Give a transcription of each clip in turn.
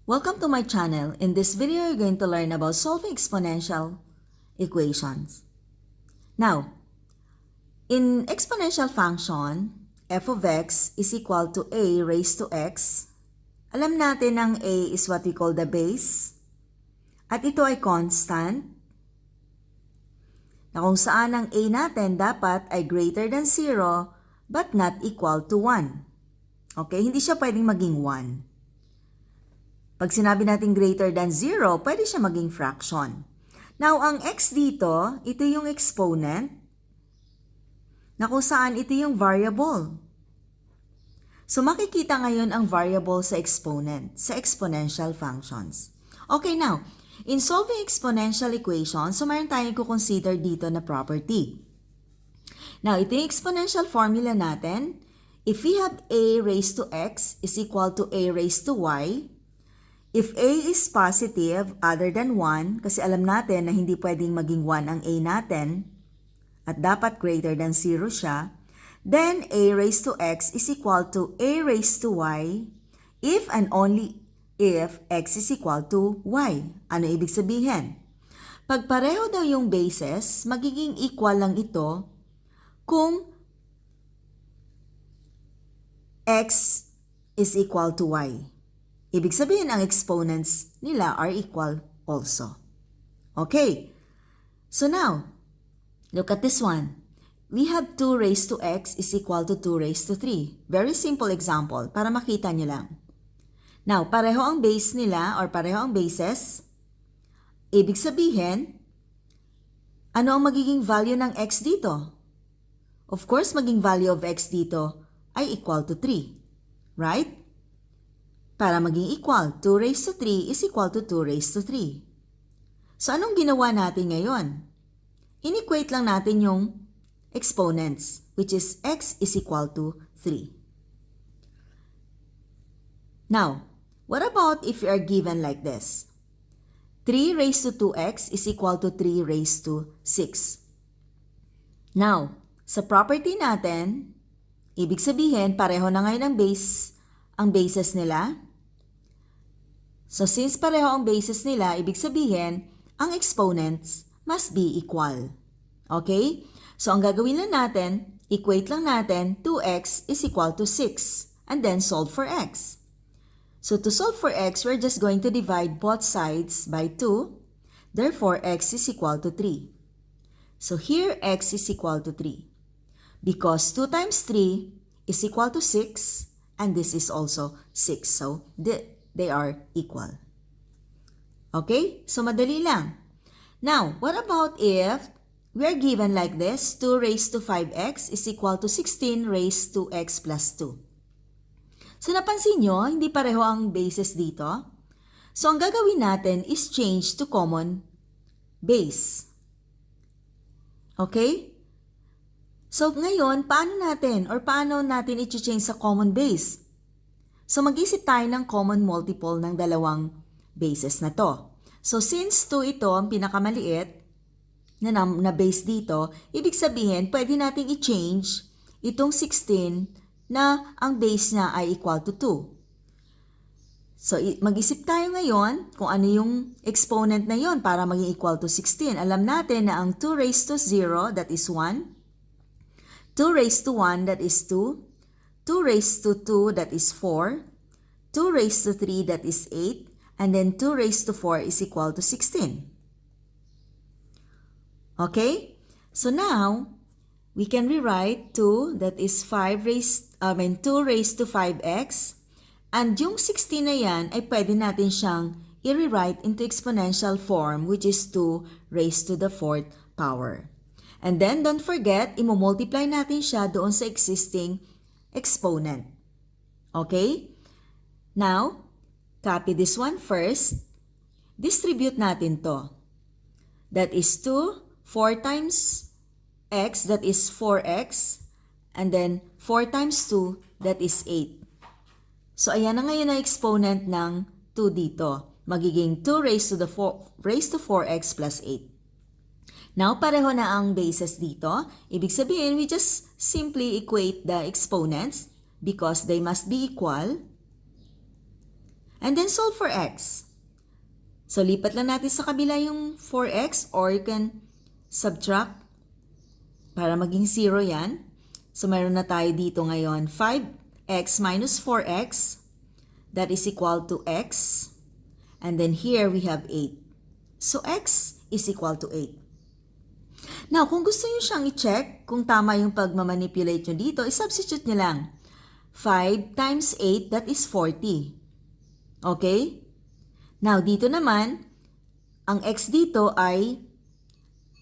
Welcome to my channel. In this video, you're going to learn about solving exponential equations. Now, in exponential function, f of x is equal to a raised to x. Alam natin ang a is what we call the base. At ito ay constant. Na kung saan ang a natin dapat ay greater than 0 but not equal to 1. Okay, hindi siya pwedeng maging 1. Pag sinabi natin greater than 0, pwede siya maging fraction. Now, ang x dito, ito yung exponent na kung saan ito yung variable. So, makikita ngayon ang variable sa exponent, sa exponential functions. Okay, now, in solving exponential equations, so mayroon tayong kukonsider dito na property. Now, ito yung exponential formula natin. If we have a raised to x is equal to a raised to y, if a is positive other than 1, kasi alam natin na hindi pwedeng maging 1 ang a natin, at dapat greater than 0 siya, then a raised to x is equal to a raised to y if and only if x is equal to y. Ano ibig sabihin? Pag pareho daw yung bases, magiging equal lang ito kung x is equal to y. Ibig sabihin, ang exponents nila are equal also. Okay. So now, look at this one. We have 2 raised to x is equal to 2 raised to 3. Very simple example para makita nyo lang. Now, pareho ang base nila or pareho ang bases. Ibig sabihin, ano ang magiging value ng x dito? Of course, maging value of x dito ay equal to 3. Right? Para maging equal, 2 raised to 3 is equal to 2 raised to 3. So, anong ginawa natin ngayon? In-equate lang natin yung exponents, which is x is equal to 3. Now, what about if we are given like this? 3 raised to 2x is equal to 3 raised to 6. Now, sa property natin, ibig sabihin, pareho na ngayon ang bases nila. So, since pareho ang bases nila, ibig sabihin, ang exponents must be equal. Okay? So, ang gagawin lang natin, equate lang natin, 2x is equal to 6. And then, solve for x. So, to solve for x, we're just going to divide both sides by 2. Therefore, x is equal to 3. So, here, x is equal to 3. Because 2 times 3 is equal to 6. And this is also 6. So, they are equal. Okay? So, madali lang. Now, what about if we are given like this, 2 raised to 5x is equal to 16 raised to x plus 2. So, napansin nyo, hindi pareho ang bases dito. So, ang gagawin natin is change to common base. Okay? So, ngayon, paano natin i-change sa common base? So, mag-isip tayo ng common multiple ng dalawang bases na to. So, since 2 ito, ang pinakamaliit na base dito, ibig sabihin, pwede natin i-change itong 16 na ang base niya ay equal to 2. So, mag-isip tayo ngayon kung ano yung exponent na yon para maging equal to 16. Alam natin na ang 2 raised to 0, that is 1. 2 raised to 1, that is 2. 2 raised to 2, that is 4. 2 raised to 3, that is 8. And then 2 raised to 4 is equal to 16. Okay? So now, we can rewrite 2, that is 2 raised to 5x. And yung 16 na yan ay pwede natin siyang i-rewrite into exponential form, which is 2 raised to the 4th power. And then, don't forget, i-multiply natin siya doon sa existing exponent. Okay? Now, copy this one first. Distribute natin to. That is 2, 4 times x, that is 4x. And then, 4 times 2, that is 8. So, ayan na ngayon ang exponent ng 2 dito. Magiging 2 raised to 4x plus 8. Now, pareho na ang bases dito. Ibig sabihin, we just simply equate the exponents because they must be equal. And then solve for x. So, lipat lang natin sa kabila yung 4x or you can subtract para maging 0 yan. So, meron na tayo dito ngayon 5x minus 4x. That is equal to x. And then here we have 8. So, x is equal to 8. Now, kung gusto nyo siyang i-check kung tama yung pagmamanipulate nyo dito, i-substitute nyo lang. 5 times 8, that is 40. Okay? Now, dito naman, ang x dito ay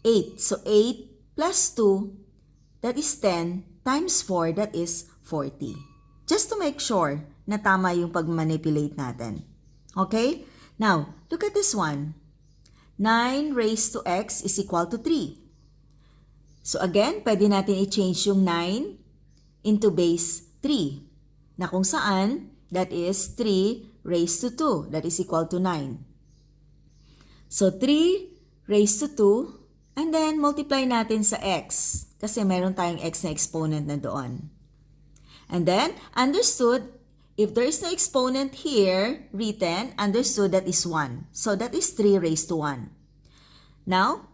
8. So, 8 plus 2, that is 10, times 4, that is 40. Just to make sure na tama yung pag-manipulate natin. Okay? Now, look at this one. 9 raised to x is equal to 3. So again, pwede natin i-change yung 9 into base 3. Na kung saan, that is 3 raised to 2. That is equal to 9. So 3 raised to 2. And then, multiply natin sa x. Kasi meron tayong x na exponent na doon. And then, understood, if there is no exponent here, written, understood that is 1. So that is 3 raised to 1. Now,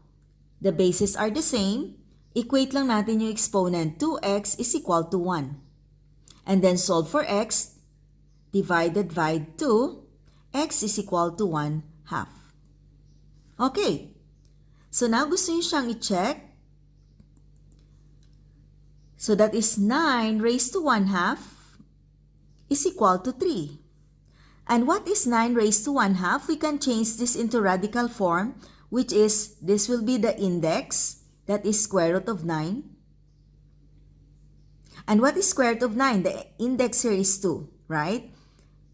the bases are the same. Equate lang natin yung exponent. 2x is equal to 1. And then solve for x. Divide 2. X is equal to 1 half. Okay. So now gusto nyo siyang i-check. So that is 9 raised to 1 half is equal to 3. And what is 9 raised to 1 half? We can change this into radical form, which is, this will be the index. That is square root of 9. And what is square root of 9? The index here is 2, right?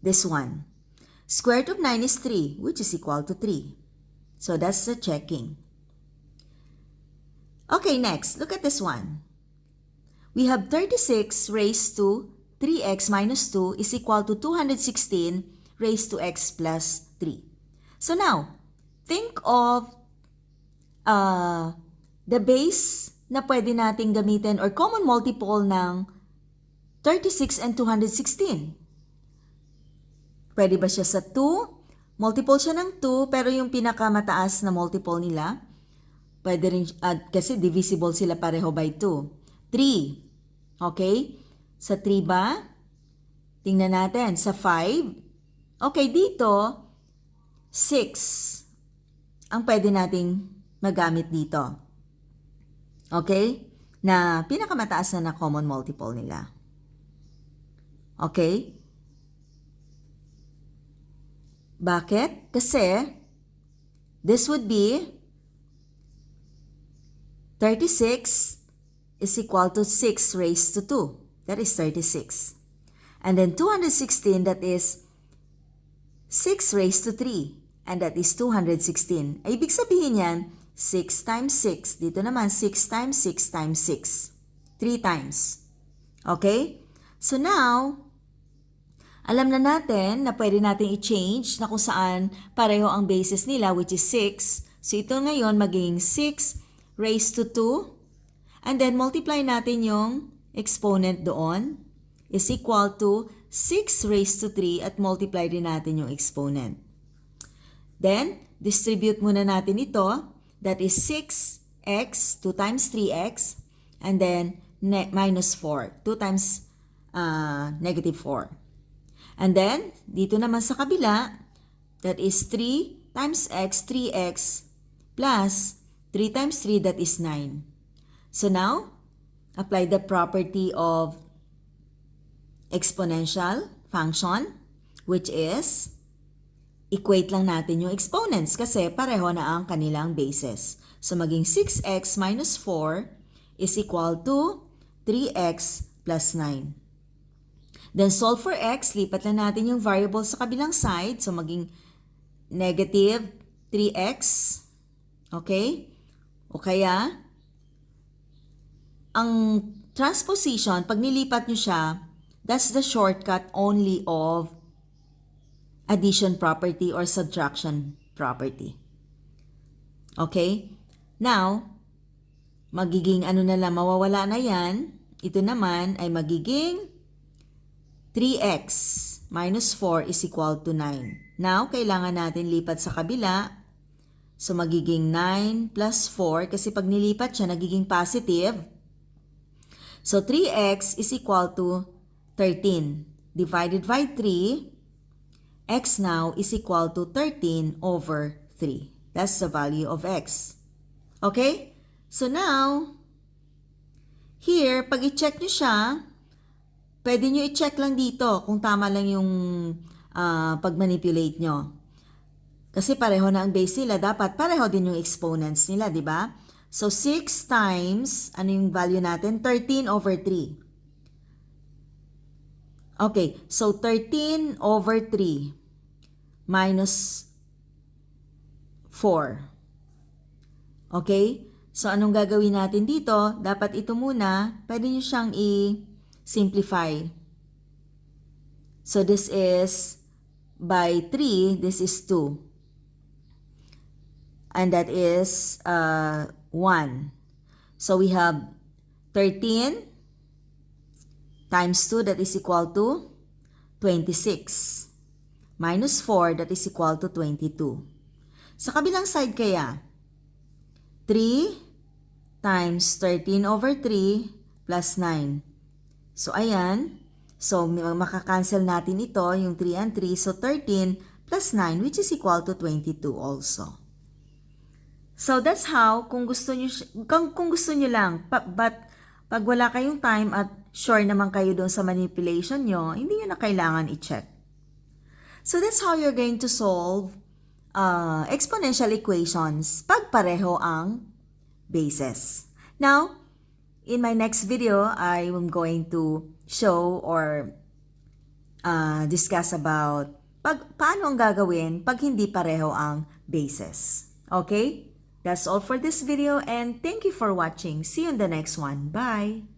This one. Square root of 9 is 3, which is equal to 3. So that's the checking. Okay, next, look at this one. We have 36 raised to 3x minus 2 is equal to 216 raised to x plus 3. So now, think of the base na pwede nating gamitin or common multiple ng 36 and 216. Pwede ba siya sa 2? Multiple siya ng 2, pero yung pinakamataas na multiple nila, pwede rin, kasi divisible sila pareho by 2. 3. Okay? Sa 3 ba? Tingnan natin. Sa 5. Okay, dito, 6 ang pwede nating magamit dito. Okay? Na pinakamataas na common multiple nila. Okay? Bakit? Kasi this would be 36 is equal to 6 raised to 2. That is 36. And then 216, that is 6 raised to 3. And that is 216. Ibig sabihin yan, 6 times 6. Dito naman, 6 times 6 times 6. 3 times. Okay? So now, alam na natin na pwede natin i-change na kung saan pareho ang basis nila, which is 6. So ito ngayon maging 6 raised to 2. And then multiply natin yung exponent doon is equal to 6 raised to 3 at multiply din natin yung exponent. Then, distribute muna natin ito. That is 6x, 2 times 3x, and then minus 4, 2 times negative 4. And then, dito naman sa kabila, that is 3 times x, 3x, plus 3 times 3, that is 9. So now, apply the property of exponential function, which is equate lang natin yung exponents kasi pareho na ang kanilang bases. So maging 6x minus 4 is equal to 3x plus 9. Then solve for x, lipat lang natin yung variable sa kabilang side. So maging negative 3x. Okay? O kaya, ang transposition, pag nilipat nyo siya, that's the shortcut only of addition property or subtraction property. Okay? Now, magiging ano na lang, mawawala na yan. Ito naman ay magiging 3x minus 4 is equal to 9. Now, kailangan natin lipat sa kabila. So, magiging 9 plus 4 kasi pag nilipat siya, nagiging positive. So, 3x is equal to 13. Divided by 3, x now is equal to 13 over 3. That's the value of x. Okay? So, now, here, pag i-check nyo siya, pwede nyo i-check lang dito kung tama lang yung pag-manipulate nyo. Kasi pareho na ang base nila, dapat pareho din yung exponents nila, di ba? So, 6 times, ano yung value natin? 13 over 3. Okay, so 13 over 3 minus 4. Okay? So, anong gagawin natin dito? Dapat ito muna, pwede nyo siyang i-simplify. So, this is by 3, this is 2. And that is 1. So, we have 13 times 2, that is equal to 26. Minus 4, that is equal to 22. Sa kabilang side kaya, 3 times 13 over 3 plus 9. So, ayan. So, makakancel natin ito, yung 3 and 3. So, 13 plus 9, which is equal to 22 also. So, that's how, kung gusto nyo lang, but pag wala kayong time at sure naman kayo doon sa manipulation nyo, hindi nyo na kailangan i-check. So, that's how you're going to solve exponential equations pag pareho ang bases. Now, in my next video, I am going to show or discuss about paano ang gagawin pag hindi pareho ang bases. Okay? That's all for this video and thank you for watching. See you in the next one. Bye!